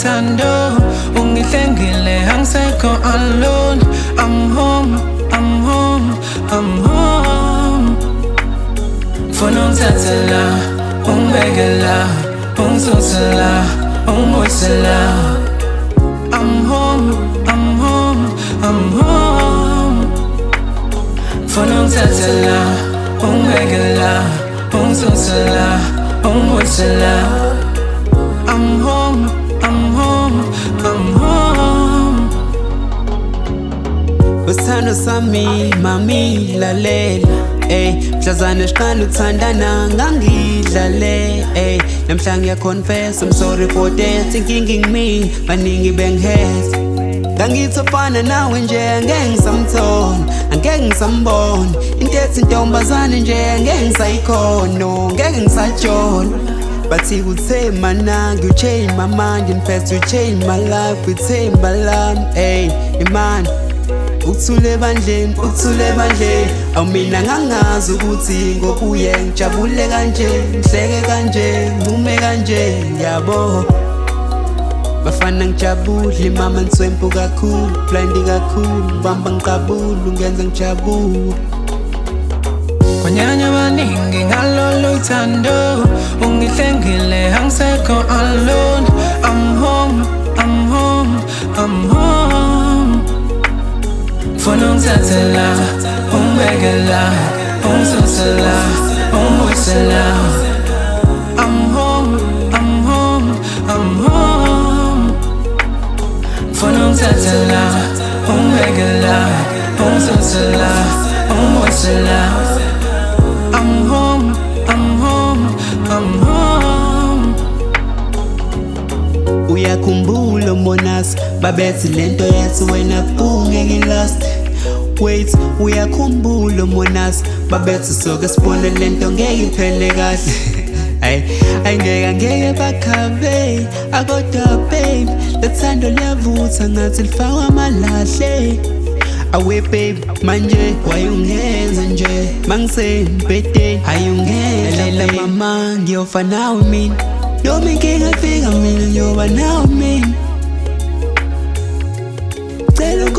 uthando ungihlengile angisekho alone. I'm home, I'm home, I'm home. Funa ungithathe la, ungibeke la, ungisuse la, ungibuyise la. I'm home, I'm home, I'm home. Funa ungithathe la, ungibeke la, ungisuse la, ungibuyise la. I'm home, I'm home, I'm home. Usithando sami mami lalela, mhlazane siqala ukuthandana ngangidlale, namhla ngiyaconfess I'm sorry for that, thinking me baningi bengihethe. Ngangithofana nawe nje angeke ngisamthona, angeke ngisambona, into ethi intombazane nje angeke ngisayikhona, ngeke ngisajola. But you would say manang, you change my mind, in fact you change my life with Timbaland. Man, uthule bandleni, uthule bandleni. Awumina ngangazi ukuthi ngokuye ngijabule kanje, ngihleke kanje, ngimume kanje, yabo. Bafana ngijabule, mama ngiswempu kakhulu, blind kakhulu, bamba ngiqabula, ngenza ngijabule. Kwanyanya baningi ngalolu uthando ungihlengile angisekho alone. I'm home, I'm home, I'm home. Funa ungithathe la, ungibeke la, ungisuse la, ungibuyise la. I'm home, I'm home, I'm home. Funa ungithathe la, ungibeke la, ungisuse la, ungibuyise la. I'm home, I'm home, I'm home. Uyakhumbula monas babethi lento yethu wena ungeke last. Wait, uyakhumbula monas babethi soke sibone lento ngeke iphele kahle. Angeke bakhabe akodwa babe, lethando liyavutha ngathi lifakwa amalahle. Awe babe, manje wayungenza nje mangisembedeni ayungenza mama ngiyofa nawe mina, noma inkinga ifika mina ngiyoba nawe mina. Cela